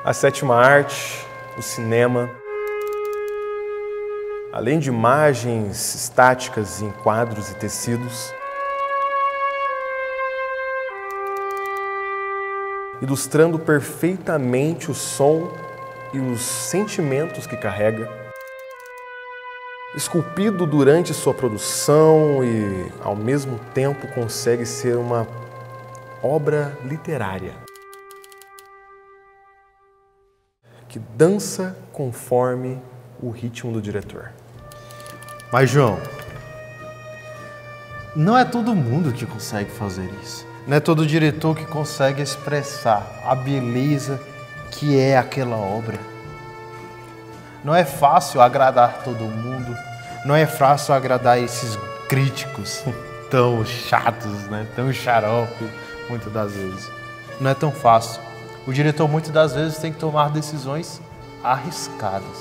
A sétima arte, o cinema, além de imagens estáticas em quadros e tecidos, ilustrando perfeitamente o som e os sentimentos que carrega, esculpido durante sua produção e, ao mesmo tempo, consegue ser uma obra literária que dança conforme o ritmo do diretor. Mas, João, não é todo mundo que consegue fazer isso. Não é todo diretor que consegue expressar a beleza que é aquela obra. Não é fácil agradar todo mundo, não é fácil agradar esses críticos tão chatos, né? Tão xarope, muitas das vezes. Não é tão fácil. O diretor, muitas das vezes, tem que tomar decisões arriscadas.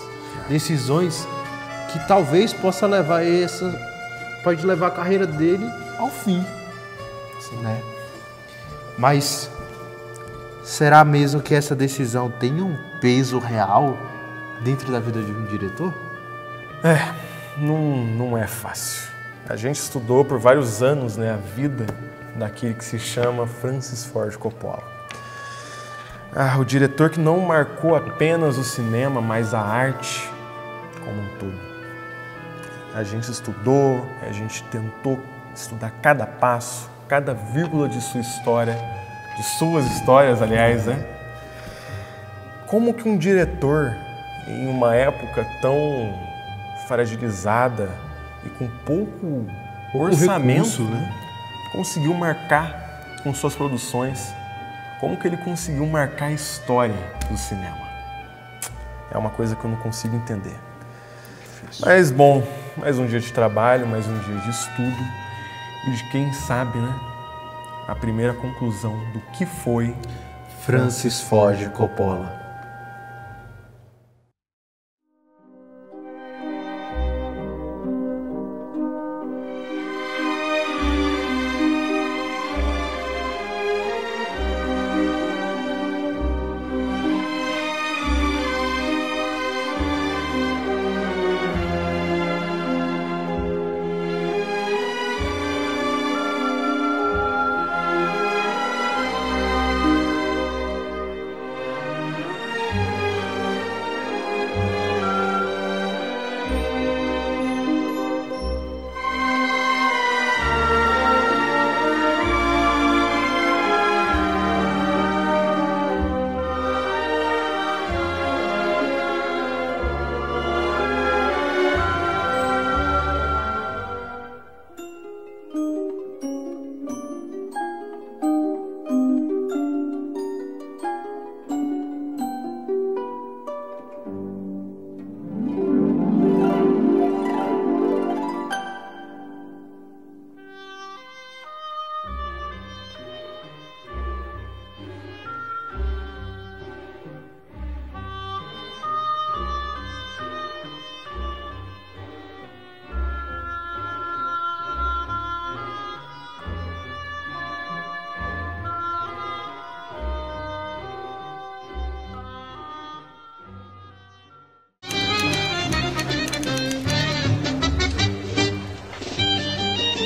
Decisões que talvez pode levar a carreira dele ao fim. Assim, né? Mas será mesmo que essa decisão tem um peso real dentro da vida de um diretor? Não é fácil. A gente estudou por vários anos, né, a vida daquele que se chama Francis Ford Coppola. O diretor que não marcou apenas o cinema, mas a arte como um todo. A gente estudou, a gente tentou estudar cada passo, cada vírgula de sua história, de suas histórias, aliás, né? Como que um diretor, em uma época tão fragilizada e com pouco orçamento, recurso, né? Conseguiu marcar com suas produções? Como que ele conseguiu marcar a história do cinema? É uma coisa que eu não consigo entender. Mas, bom, mais um dia de trabalho, mais um dia de estudo e de quem sabe, né? A primeira conclusão do que foi Francis Ford Coppola.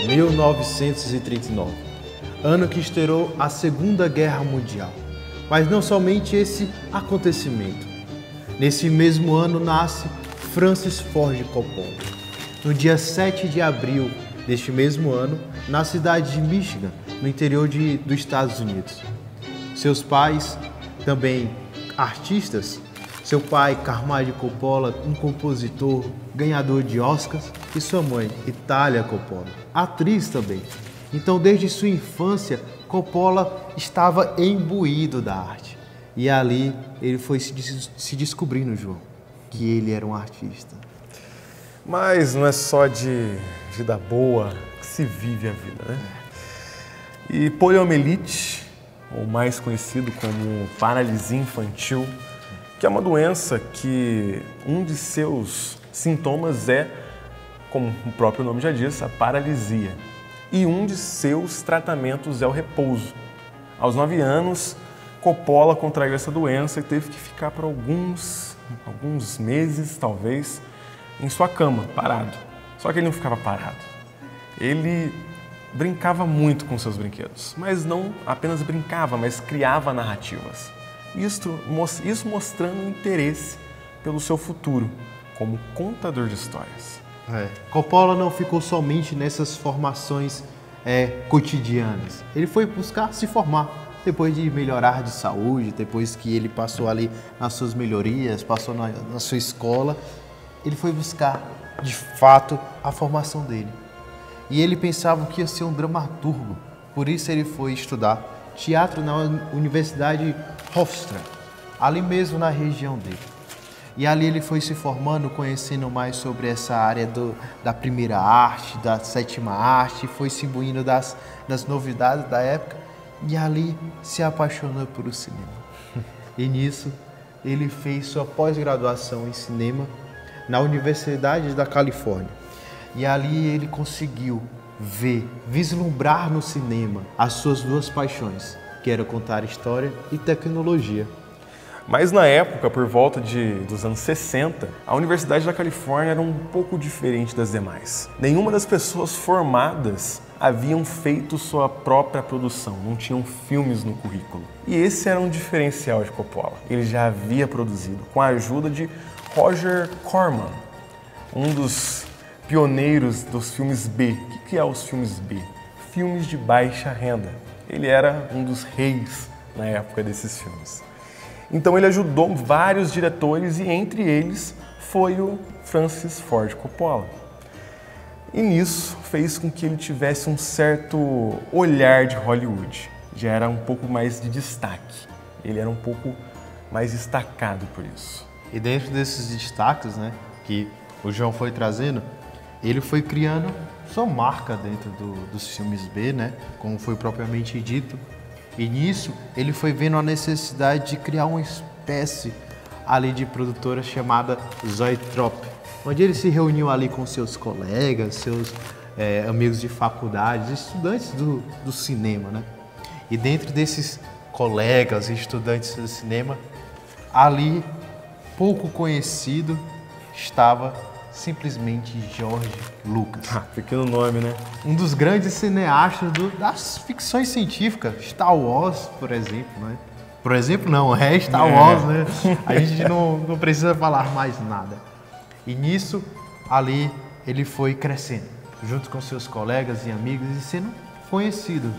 Em 1939, ano que estreou a Segunda Guerra Mundial. Mas não somente esse acontecimento. Nesse mesmo ano nasce Francis Ford Coppola. No dia 7 de abril deste mesmo ano, na cidade de Michigan, no interior dos Estados Unidos. Seus pais, também artistas, seu pai, Carmine Coppola, um compositor, ganhador de Oscars, e sua mãe, Italia Coppola, atriz também. Então, desde sua infância, Coppola estava imbuído da arte. E ali ele foi se descobrindo, João, que ele era um artista. Mas não é só de vida boa que se vive a vida, né? E poliomielite, ou mais conhecido como paralisia infantil, que é uma doença que um de seus sintomas é, como o próprio nome já diz, a paralisia. E um de seus tratamentos é o repouso. Aos 9 anos, Coppola contraiu essa doença e teve que ficar por alguns meses, talvez, em sua cama, parado. Só que ele não ficava parado. Ele brincava muito com seus brinquedos, mas não apenas brincava, mas criava narrativas. Isso mostrando interesse pelo seu futuro como contador de histórias. Coppola não ficou somente nessas formações cotidianas. Ele foi buscar se formar. Depois de melhorar de saúde, depois que ele passou ali nas suas melhorias, passou na sua escola, ele foi buscar, de fato, a formação dele. E ele pensava que ia ser um dramaturgo, por isso ele foi estudar teatro na Universidade Hofstra, ali mesmo na região dele. E ali ele foi se formando, conhecendo mais sobre essa área da primeira arte, da sétima arte, foi se imbuindo das novidades da época. E ali se apaixonou por o cinema. E nisso ele fez sua pós-graduação em cinema na Universidade da Califórnia. E ali ele conseguiu vislumbrar no cinema as suas duas paixões, que era contar história e tecnologia. Mas na época, por volta dos anos 60, a Universidade da Califórnia era um pouco diferente das demais. Nenhuma das pessoas formadas haviam feito sua própria produção, não tinham filmes no currículo. E esse era um diferencial de Coppola. Ele já havia produzido, com a ajuda de Roger Corman, um dos pioneiros dos filmes B. O que é os filmes B? Filmes de baixa renda. Ele era um dos reis na época desses filmes. Então ele ajudou vários diretores e entre eles foi o Francis Ford Coppola. E nisso fez com que ele tivesse um certo olhar de Hollywood. Já era um pouco mais de destaque. Ele era um pouco mais destacado por isso. E dentro desses destaques, né, que o João foi trazendo, ele foi criando sua marca dentro dos filmes B, né, como foi propriamente dito. E nisso ele foi vendo a necessidade de criar uma espécie ali de produtora chamada Zoetrope, onde ele se reuniu ali com seus colegas, seus amigos de faculdade, estudantes do cinema, né? E dentro desses colegas e estudantes do cinema, ali, pouco conhecido, estava simplesmente George Lucas. Pequeno nome, né? Um dos grandes cineastas das ficções científicas, Star Wars, por exemplo, né? Por exemplo, não, é Star Wars, né? A gente não precisa falar mais nada. E nisso, ali, ele foi crescendo, junto com seus colegas e amigos e sendo conhecido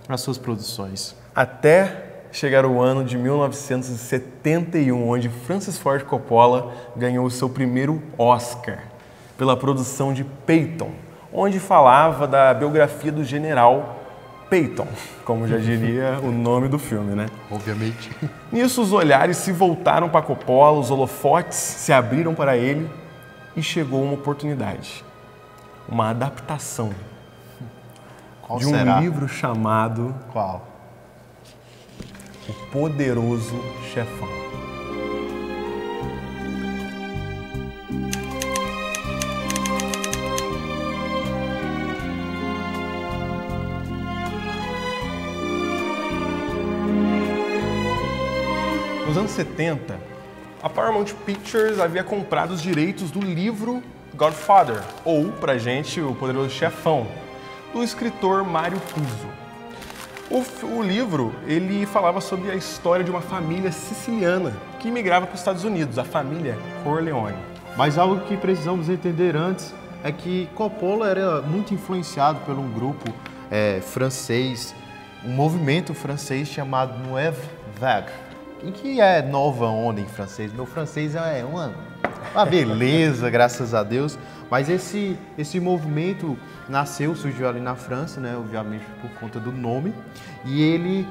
nas suas produções. Até chegar o ano de 1971, onde Francis Ford Coppola ganhou o seu primeiro Oscar pela produção de Patton, onde falava da biografia do general Patton, como já diria o nome do filme, né? Obviamente. Nisso, os olhares se voltaram para Coppola, os holofotes se abriram para ele e chegou uma oportunidade, uma adaptação Qual de um será? livro chamado Qual? O Poderoso Chefão. Nos anos 70, a Paramount Pictures havia comprado os direitos do livro Godfather, ou, pra gente, O Poderoso Chefão, do escritor Mario Puzo. O livro, ele falava sobre a história de uma família siciliana que imigrava para os Estados Unidos, a família Corleone. Mas algo que precisamos entender antes é que Coppola era muito influenciado por um grupo francês, um movimento francês chamado Nouvelle Vague. O que é nova onda em francês? Meu francês é uma beleza, graças a Deus. Mas esse movimento surgiu ali na França, né, obviamente por conta do nome, e ele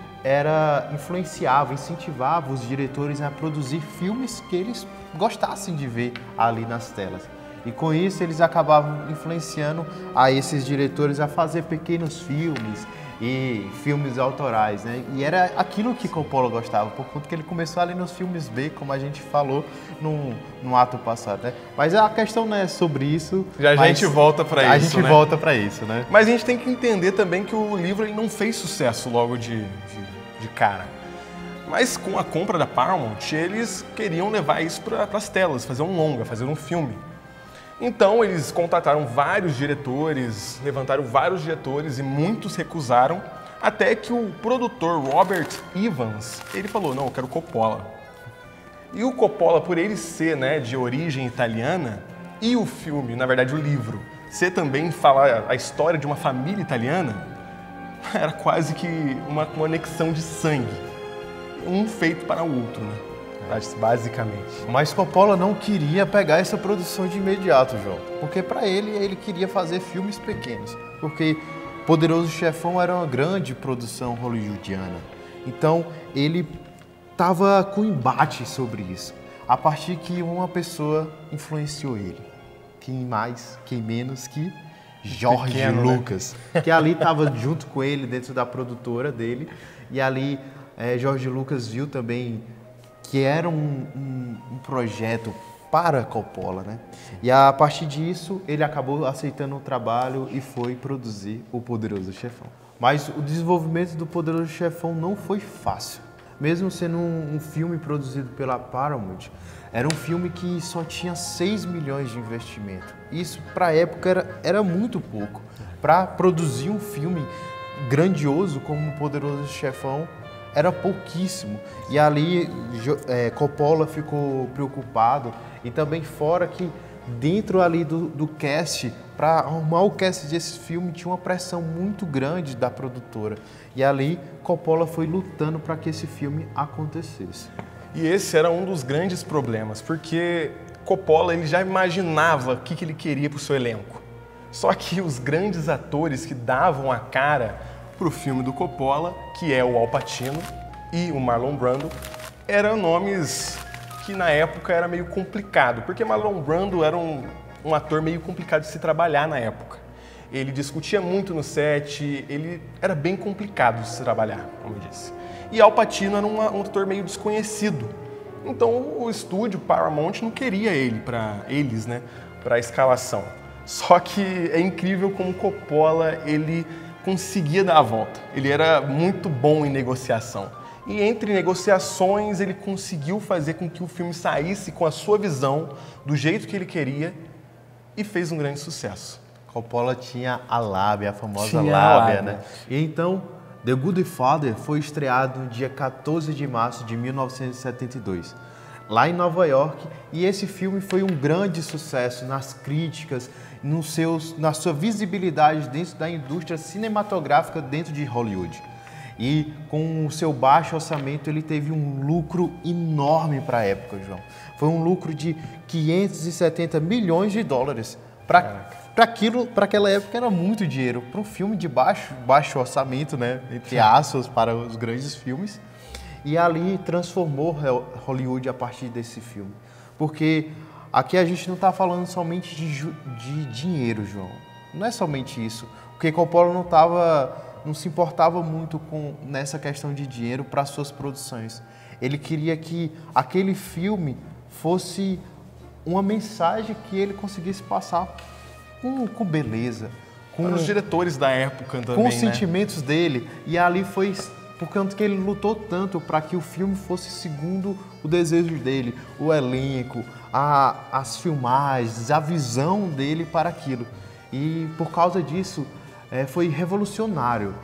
incentivava os diretores a produzir filmes que eles gostassem de ver ali nas telas. E com isso eles acabavam influenciando a esses diretores a fazer pequenos filmes e filmes autorais, né? E era aquilo que Coppola gostava, por conta que ele começou ali nos filmes B, como a gente falou no ato passado, né? Mas a questão não é sobre isso. A gente volta para isso, A gente volta para isso, né? Mas a gente tem que entender também que o livro ele não fez sucesso logo de cara. Mas com a compra da Paramount, eles queriam levar isso para as telas, fazer um longa, fazer um filme. Então eles contrataram vários diretores, levantaram vários diretores e muitos recusaram, até que o produtor Robert Evans, ele falou, não, eu quero Coppola. E o Coppola, por ele ser, né, de origem italiana, e o filme, na verdade o livro, ser também falar a história de uma família italiana, era quase que uma conexão de sangue. Um feito para o outro, né? Basicamente. Mas Coppola não queria pegar essa produção de imediato, João. Porque para ele queria fazer filmes pequenos. Porque Poderoso Chefão era uma grande produção hollywoodiana. Então, ele estava com embate sobre isso. A partir que uma pessoa influenciou ele. Quem mais, quem menos que George Pequeno, Lucas. Né? Que ali estava junto com ele, dentro da produtora dele. E ali... George Lucas viu também que era um projeto para Coppola, né? E a partir disso, ele acabou aceitando o trabalho e foi produzir o Poderoso Chefão. Mas o desenvolvimento do Poderoso Chefão não foi fácil. Mesmo sendo um filme produzido pela Paramount, era um filme que só tinha 6 milhões de investimento. Isso, para a época, era muito pouco. Para produzir um filme grandioso como o Poderoso Chefão, era pouquíssimo. E ali Coppola ficou preocupado. E também fora que dentro ali do cast, para arrumar o cast desse filme, tinha uma pressão muito grande da produtora. E ali Coppola foi lutando para que esse filme acontecesse. E esse era um dos grandes problemas, porque Coppola ele já imaginava o que ele queria para o seu elenco. Só que os grandes atores que davam a cara para o filme do Coppola, que é o Al Pacino e o Marlon Brando, eram nomes que na época era meio complicado, porque Marlon Brando era um ator meio complicado de se trabalhar na época. Ele discutia muito no set, ele era bem complicado de se trabalhar, como eu disse. E Al Pacino era um ator meio desconhecido. Então o estúdio Paramount não queria ele eles, né, para a escalação. Só que é incrível como Coppola ele conseguia dar a volta. Ele era muito bom em negociação. E entre negociações, ele conseguiu fazer com que o filme saísse com a sua visão, do jeito que ele queria, e fez um grande sucesso. Coppola tinha a lábia, a famosa lábia, né? E então, The Good Father foi estreado no dia 14 de março de 1972, lá em Nova York, e esse filme foi um grande sucesso nas críticas, na sua visibilidade dentro da indústria cinematográfica dentro de Hollywood. E com o seu baixo orçamento, ele teve um lucro enorme para a época, João. Foi um lucro de 570 milhões de dólares. Para aquela época era muito dinheiro. Para um filme de baixo orçamento, né? Entre aspas, para os grandes filmes. E ali transformou Hollywood a partir desse filme. Porque aqui a gente não está falando somente de dinheiro, João. Não é somente isso. Porque Coppola não se importava muito nessa questão de dinheiro para suas produções. Ele queria que aquele filme fosse uma mensagem que ele conseguisse passar com beleza. Para os diretores da época também, com os sentimentos dele. E ali foi por conta que ele lutou tanto para que o filme fosse segundo o desejo dele, o elenco, as filmagens, a visão dele para aquilo. E por causa disso, foi revolucionário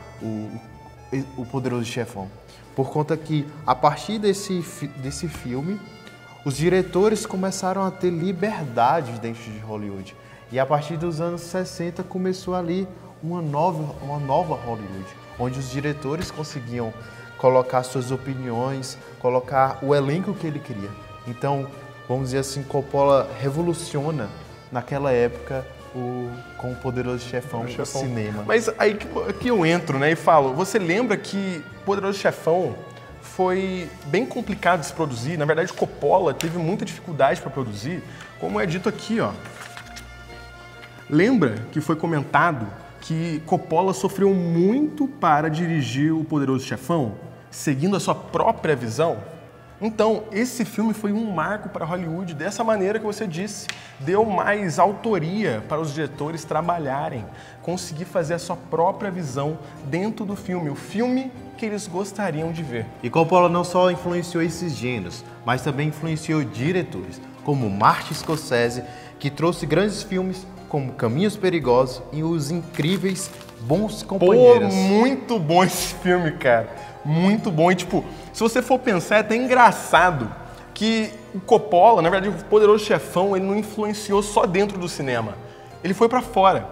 o Poderoso Chefão. Por conta que, a partir desse filme, os diretores começaram a ter liberdade dentro de Hollywood. E a partir dos anos 60 começou ali uma nova Hollywood, onde os diretores conseguiam colocar suas opiniões, colocar o elenco que ele queria. Então, vamos dizer assim, Coppola revoluciona naquela época com o Poderoso Chefão no cinema. Mas aí que eu entro, né, e falo, você lembra que Poderoso Chefão foi bem complicado de se produzir? Na verdade, Coppola teve muita dificuldade para produzir, como é dito aqui, ó. Lembra que foi comentado que Coppola sofreu muito para dirigir o Poderoso Chefão, seguindo a sua própria visão? Então, esse filme foi um marco para Hollywood, dessa maneira que você disse. Deu mais autoria para os diretores trabalharem, conseguir fazer a sua própria visão dentro do filme, o filme que eles gostariam de ver. E Coppola não só influenciou esses gêneros, mas também influenciou diretores, como Martin Scorsese, que trouxe grandes filmes como Caminhos Perigosos e Os Incríveis Bons Companheiros. Pô, muito bom esse filme, cara. Muito bom. E, tipo, se você for pensar, é até engraçado que o Coppola, na verdade, o Poderoso Chefão, ele não influenciou só dentro do cinema. Ele foi pra fora.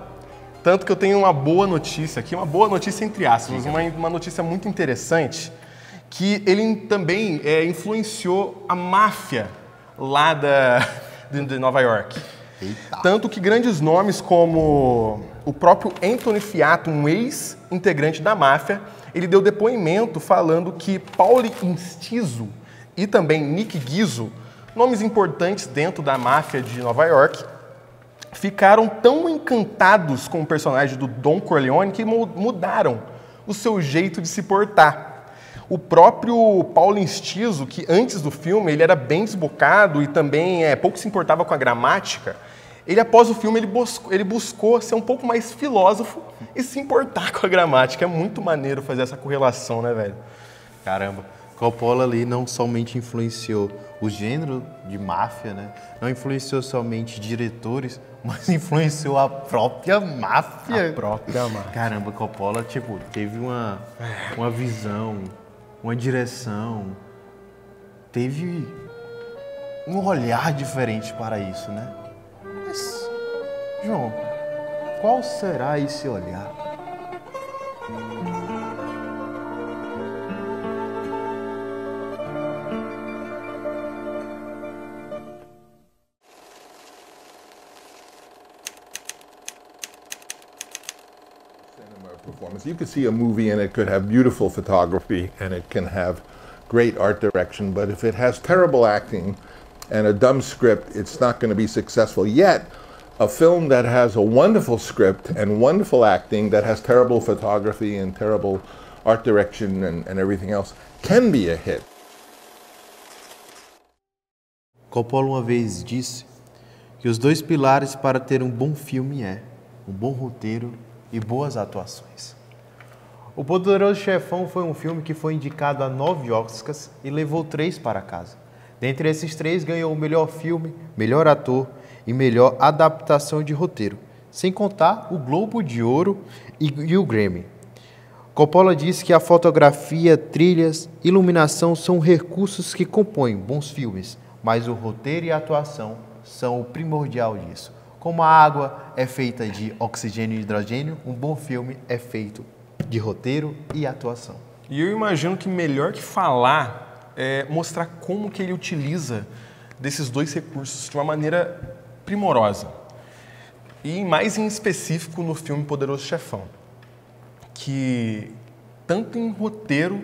Tanto que eu tenho uma boa notícia aqui, uma boa notícia entre aspas, uma notícia muito interessante, que ele também influenciou a máfia lá de Nova York. Eita. Tanto que grandes nomes como o próprio Anthony Fiato, um ex-integrante da máfia, ele deu depoimento falando que Pauli Instizo e também Nick Gizzo, nomes importantes dentro da máfia de Nova York, ficaram tão encantados com o personagem do Don Corleone que mudaram o seu jeito de se portar. O próprio Paul Instizo, que antes do filme ele era bem desbocado e também pouco se importava com a gramática, ele após o filme ele buscou ser um pouco mais filósofo e se importar com a gramática. É muito maneiro fazer essa correlação, né, velho? Caramba, Coppola ali não somente influenciou o gênero de máfia, né? Não influenciou somente diretores, mas influenciou a própria máfia. A própria máfia. Caramba, Coppola, tipo, teve uma visão, uma direção, teve um olhar diferente para isso, né? Mas, João, qual será esse olhar? Performance. You could see a movie and it could have beautiful photography and it can have great art direction, but if it has terrible acting and a dumb script, it's not going to be successful. Yet, a film that has a wonderful script and wonderful acting, that has terrible photography and terrible art direction and everything else, can be a hit. Coppola uma vez disse que os dois pilares para ter um bom filme um bom roteiro e boas atuações. O Poderoso Chefão foi um filme que foi indicado a 9 Oscars e levou 3 para casa. Dentre esses 3, ganhou o melhor filme, melhor ator e melhor adaptação de roteiro, sem contar o Globo de Ouro e o Grammy. Coppola disse que a fotografia, trilhas, iluminação são recursos que compõem bons filmes, mas o roteiro e a atuação são o primordial disso. Como a água é feita de oxigênio e hidrogênio, um bom filme é feito de roteiro e atuação. E eu imagino que melhor que falar é mostrar como que ele utiliza desses dois recursos de uma maneira primorosa. E mais em específico no filme Poderoso Chefão, que tanto em roteiro,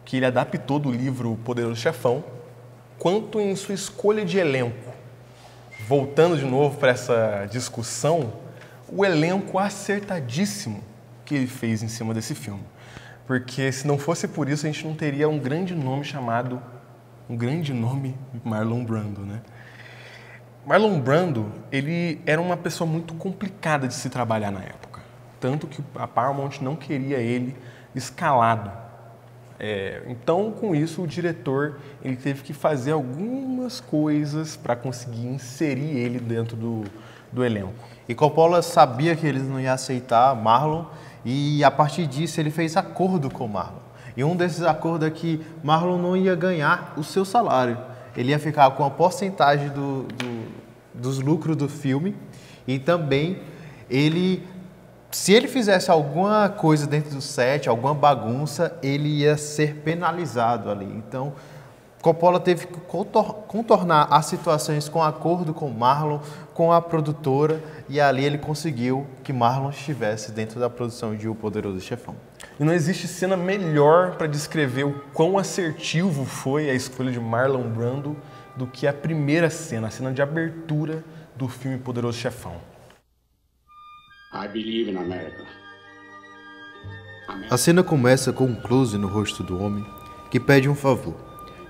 que ele adaptou do livro Poderoso Chefão, quanto em sua escolha de elenco. Voltando de novo para essa discussão, o elenco acertadíssimo que ele fez em cima desse filme. Porque se não fosse por isso, a gente não teria um grande nome chamado, Marlon Brando, né? Marlon Brando, ele era uma pessoa muito complicada de se trabalhar na época. Tanto que a Paramount não queria ele escalado. Então, com isso, o diretor ele teve que fazer algumas coisas para conseguir inserir ele dentro do elenco. E Coppola sabia que eles não iam aceitar Marlon e, a partir disso, ele fez acordo com Marlon. E um desses acordos é que Marlon não ia ganhar o seu salário. Ele ia ficar com a porcentagem dos lucros do filme e também se ele fizesse alguma coisa dentro do set, alguma bagunça, ele ia ser penalizado ali. Então, Coppola teve que contornar as situações com acordo com Marlon, com a produtora, e ali ele conseguiu que Marlon estivesse dentro da produção de O Poderoso Chefão. E não existe cena melhor para descrever o quão assertivo foi a escolha de Marlon Brando do que a primeira cena, a cena de abertura do filme Poderoso Chefão. I believe in America. A cena começa com um close no rosto do homem que pede um favor.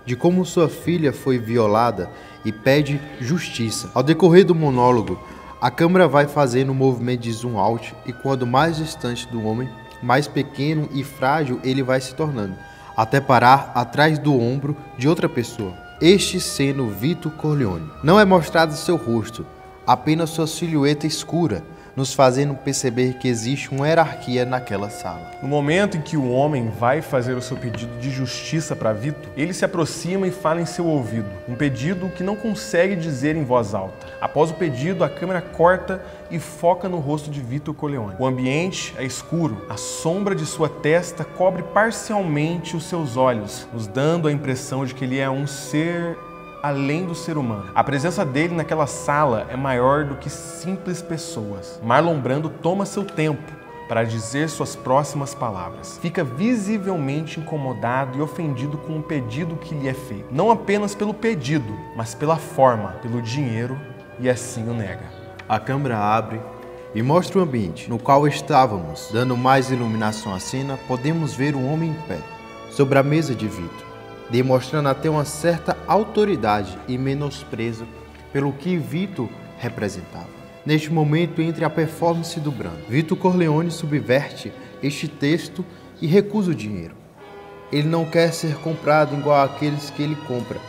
de como sua filha foi violada e pede justiça. Ao decorrer do monólogo, a câmera vai fazendo um movimento de zoom out e quando mais distante do homem, mais pequeno e frágil ele vai se tornando, até parar atrás do ombro de outra pessoa, este sendo Vito Corleone. Não é mostrado seu rosto, apenas sua silhueta escura, nos fazendo perceber que existe uma hierarquia naquela sala. No momento em que o homem vai fazer o seu pedido de justiça para Vito, ele se aproxima e fala em seu ouvido, um pedido que não consegue dizer em voz alta. Após o pedido, a câmera corta e foca no rosto de Vito Corleone. O ambiente é escuro, a sombra de sua testa cobre parcialmente os seus olhos, nos dando a impressão de que ele é um ser além do ser humano. A presença dele naquela sala é maior do que simples pessoas. Marlon Brando toma seu tempo para dizer suas próximas palavras. Fica visivelmente incomodado e ofendido com o pedido que lhe é feito. Não apenas pelo pedido, mas pela forma, pelo dinheiro, e assim o nega. A câmera abre e mostra o ambiente no qual estávamos. Dando mais iluminação à cena, podemos ver um homem em pé, sobre a mesa de Vito, demonstrando até uma certa autoridade e menosprezo pelo que Vito representava. Neste momento, entre a performance do Brando, Vito Corleone subverte este texto e recusa o dinheiro. Ele não quer ser comprado igual àqueles que ele compra.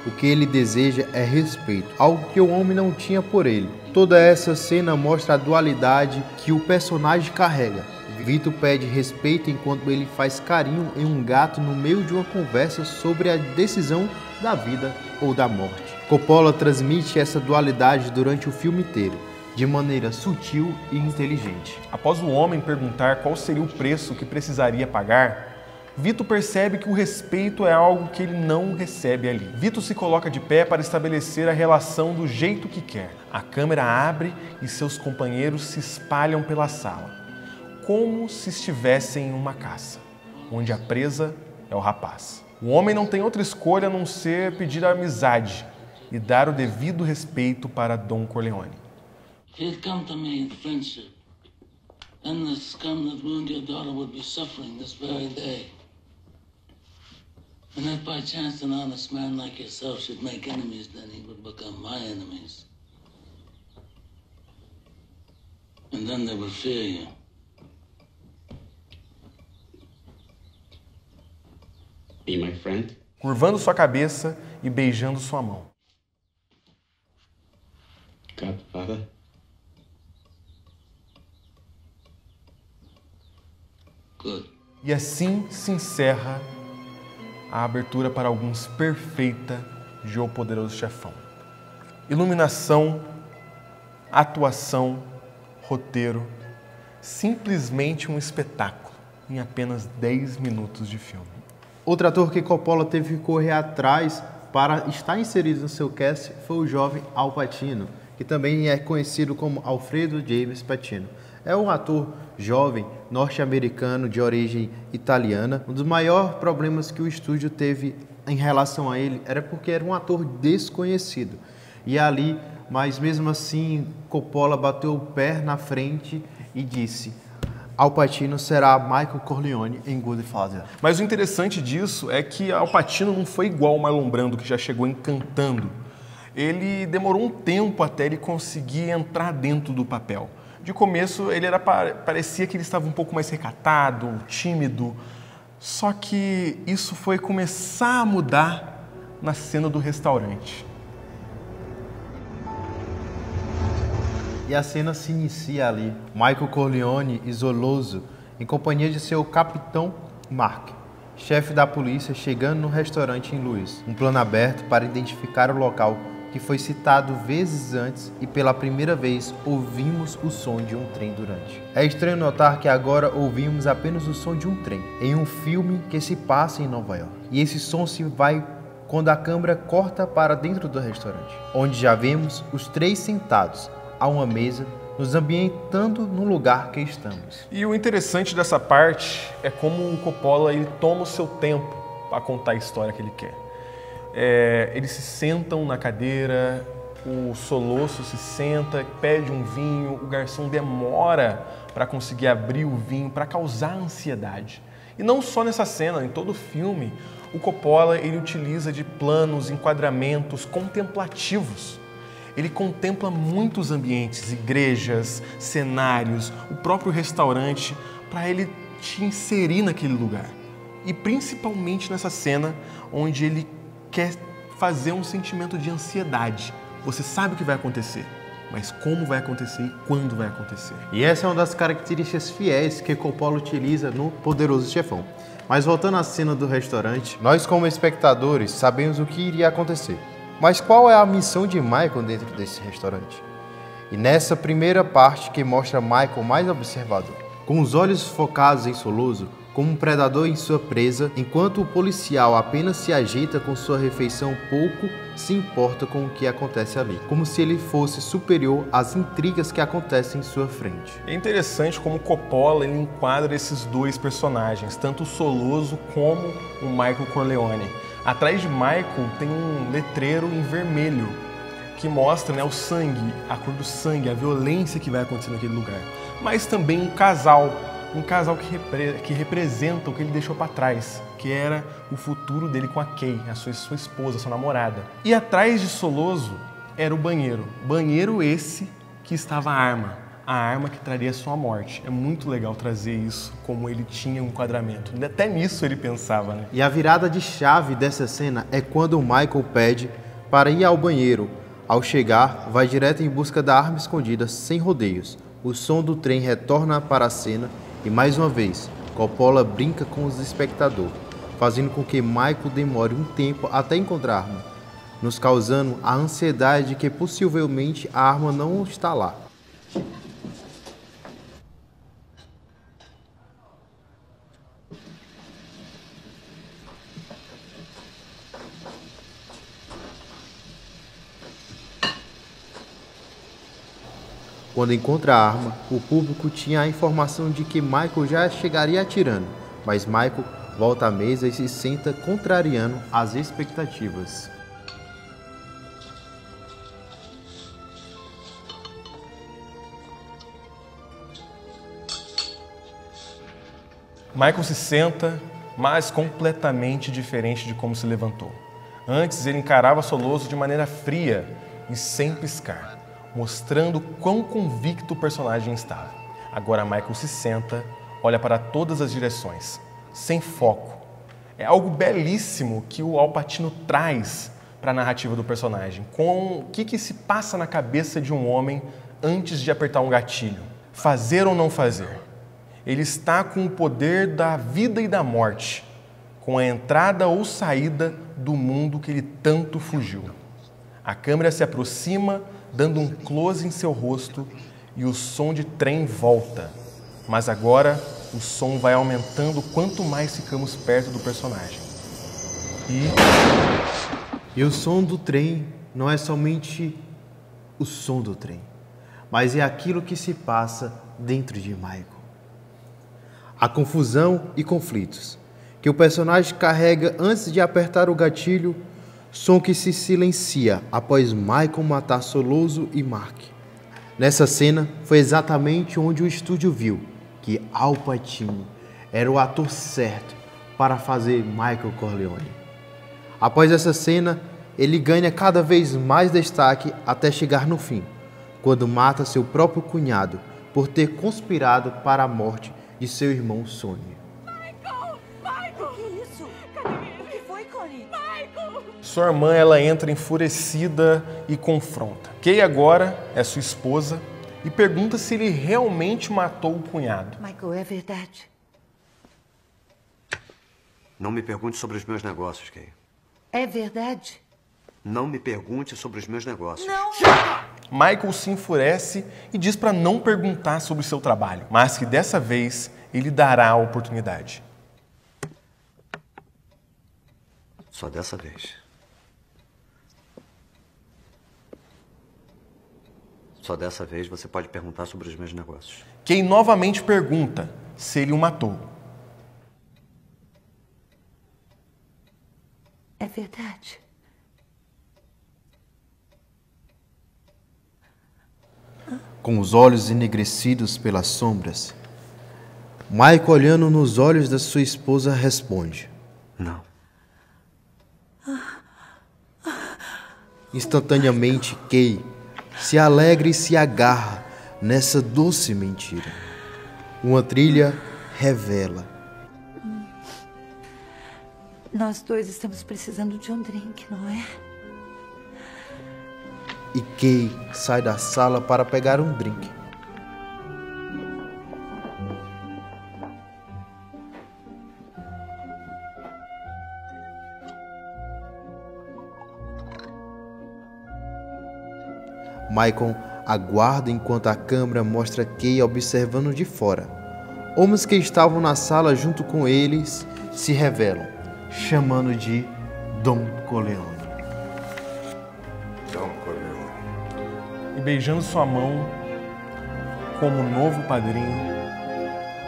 O que ele deseja é respeito, algo que o homem não tinha por ele. Toda essa cena mostra a dualidade que o personagem carrega. Vito pede respeito enquanto ele faz carinho em um gato no meio de uma conversa sobre a decisão da vida ou da morte. Coppola transmite essa dualidade durante o filme inteiro, de maneira sutil e inteligente. Após o homem perguntar qual seria o preço que precisaria pagar, Vito percebe que o respeito é algo que ele não recebe ali. Vito se coloca de pé para estabelecer a relação do jeito que quer. A câmera abre e seus companheiros se espalham pela sala, como se estivessem em uma caça, onde a presa é o rapaz. O homem não tem outra escolha a não ser pedir a amizade e dar o devido respeito para Don Corleone. He'd come to me in friendship, and the scum that ruined your daughter would be suffering this very day. And if by chance an honest man like yourself should make enemies, then he would become my enemies. And then they would fear you. Be my friend? Curvando sua cabeça e beijando sua mão. Godfather? Good. E assim se encerra a abertura para alguns perfeita de O Poderoso Chefão. Iluminação, atuação, roteiro, simplesmente um espetáculo em apenas 10 minutos de filme. Outro ator que Coppola teve que correr atrás para estar inserido no seu cast foi o jovem Al Pacino, que também é conhecido como Alfredo James Pacino. É um ator jovem, norte-americano, de origem italiana. Um dos maiores problemas que o estúdio teve em relação a ele era porque era um ator desconhecido. E ali, mas mesmo assim, Coppola bateu o pé na frente e disse: Al Pacino será Michael Corleone em Goodfather. Mas o interessante disso é que Al Pacino não foi igual ao Marlon Brando, que já chegou encantando. Ele demorou um tempo até ele conseguir entrar dentro do papel. De começo, ele parecia que ele estava um pouco mais recatado, tímido. Só que isso foi começar a mudar na cena do restaurante. E a cena se inicia ali. Michael Corleone, isoloso, em companhia de seu capitão Mark, chefe da polícia, chegando no restaurante em Louis. Um plano aberto para identificar o local que foi citado vezes antes e pela primeira vez ouvimos o som de um trem durante. É estranho notar que agora ouvimos apenas o som de um trem, em um filme que se passa em Nova York. E esse som se vai quando a câmera corta para dentro do restaurante, onde já vemos os três sentados a uma mesa, nos ambientando no lugar que estamos. E o interessante dessa parte é como o Coppola ele toma o seu tempo para contar a história que ele quer. Eles se sentam na cadeira, o Solosso se senta, pede um vinho, o garçom demora para conseguir abrir o vinho, para causar ansiedade. E não só nessa cena, em todo o filme, O Coppola, ele utiliza de planos, enquadramentos contemplativos. Ele contempla muitos ambientes, igrejas, cenários, o próprio restaurante, para ele te inserir naquele lugar. E principalmente nessa cena onde ele quer fazer um sentimento de ansiedade. Você sabe o que vai acontecer, mas como vai acontecer e quando vai acontecer. E essa é uma das características fiéis que Coppola utiliza no Poderoso Chefão. Mas voltando à cena do restaurante, nós como espectadores sabemos o que iria acontecer. Mas qual é a missão de Michael dentro desse restaurante? E nessa primeira parte que mostra Michael mais observador, com os olhos focados em Soloso, como um predador em sua presa, enquanto o policial apenas se ajeita com sua refeição, pouco se importa com o que acontece ali, como se ele fosse superior às intrigas que acontecem em sua frente. É interessante como Coppola ele enquadra esses dois personagens, tanto o Soloso como o Michael Corleone. Atrás de Michael tem um letreiro em vermelho que mostra, né, o sangue, a cor do sangue, a violência que vai acontecer naquele lugar. Mas também um casal que representa o que ele deixou para trás, que era o futuro dele com a Kay, a sua esposa, a sua namorada. E atrás de Soloso era o banheiro esse que estava a arma que traria sua morte. É muito legal trazer isso, como ele tinha um enquadramento. Até nisso ele pensava, né? E a virada de chave dessa cena é quando o Michael pede para ir ao banheiro. Ao chegar, vai direto em busca da arma escondida, sem rodeios. O som do trem retorna para a cena e, mais uma vez, Coppola brinca com os espectadores, fazendo com que Michael demore um tempo até encontrar a arma, nos causando a ansiedade de que possivelmente a arma não está lá. Quando encontra a arma, o público tinha a informação de que Michael já chegaria atirando, mas Michael volta à mesa e se senta contrariando as expectativas. Michael se senta, mas completamente diferente de como se levantou. Antes ele encarava Soloso de maneira fria e sem piscar, mostrando quão convicto o personagem estava. Agora Michael se senta, olha para todas as direções, sem foco. É algo belíssimo que o Al Pacino traz para a narrativa do personagem. Com o que se passa na cabeça de um homem antes de apertar um gatilho? Fazer ou não fazer? Ele está com o poder da vida e da morte, com a entrada ou saída do mundo que ele tanto fugiu. A câmera se aproxima, dando um close em seu rosto e o som de trem volta. Mas agora o som vai aumentando quanto mais ficamos perto do personagem. E o som do trem não é somente o som do trem, mas é aquilo que se passa dentro de Michael. A confusão e conflitos que o personagem carrega antes de apertar o gatilho, som que se silencia após Michael matar Soloso e Mark. Nessa cena foi exatamente onde o estúdio viu que Al Pacino era o ator certo para fazer Michael Corleone. Após essa cena, ele ganha cada vez mais destaque até chegar no fim, quando mata seu próprio cunhado por ter conspirado para a morte de seu irmão Sonny. Sua irmã ela entra enfurecida e confronta. Kay agora é sua esposa e pergunta se ele realmente matou o cunhado. Michael, é verdade? Não me pergunte sobre os meus negócios, Kay. É verdade? Não me pergunte sobre os meus negócios. Não! Michael se enfurece e diz para não perguntar sobre seu trabalho, mas que dessa vez ele dará a oportunidade. Só dessa vez. Só dessa vez você pode perguntar sobre os meus negócios. Kay novamente pergunta se ele o matou. É verdade? Com os olhos enegrecidos pelas sombras, Michael, olhando nos olhos da sua esposa, responde: Não. Instantaneamente, Kay se alegra e se agarra nessa doce mentira. Uma trilha revela. Nós dois estamos precisando de um drink, não é? E Kay sai da sala para pegar um drink. Michael aguarda enquanto a câmera mostra Kay observando de fora. Homens que estavam na sala junto com eles se revelam, chamando de Don Corleone. Don Corleone. E beijando sua mão como novo padrinho,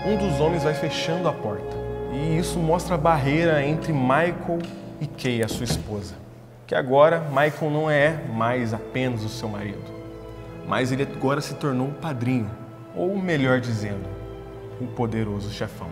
um dos homens vai fechando a porta. E isso mostra a barreira entre Michael e Kay, a sua esposa. Que agora Michael não é mais apenas o seu marido, mas ele agora se tornou o padrinho, ou melhor dizendo, o poderoso chefão.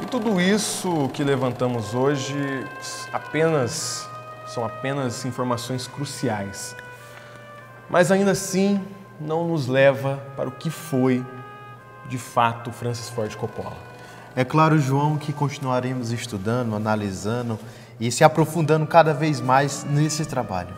E tudo isso que levantamos hoje são apenas informações cruciais. Mas ainda assim não nos leva para o que foi, de fato, Francis Ford Coppola. É claro, João, que continuaremos estudando, analisando e se aprofundando cada vez mais nesse trabalho.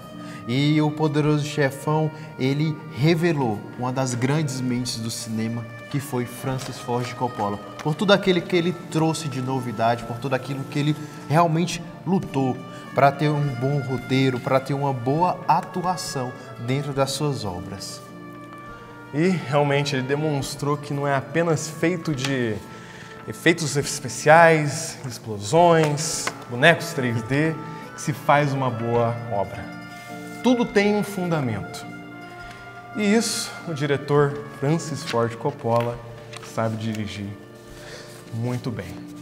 E o Poderoso Chefão, ele revelou uma das grandes mentes do cinema, que foi Francis Ford Coppola. Por tudo aquilo que ele trouxe de novidade, por tudo aquilo que ele realmente lutou para ter um bom roteiro, para ter uma boa atuação dentro das suas obras. E realmente ele demonstrou que não é apenas feito de efeitos especiais, explosões, bonecos 3D, que se faz uma boa obra. Tudo tem um fundamento. E isso o diretor Francis Ford Coppola sabe dirigir muito bem.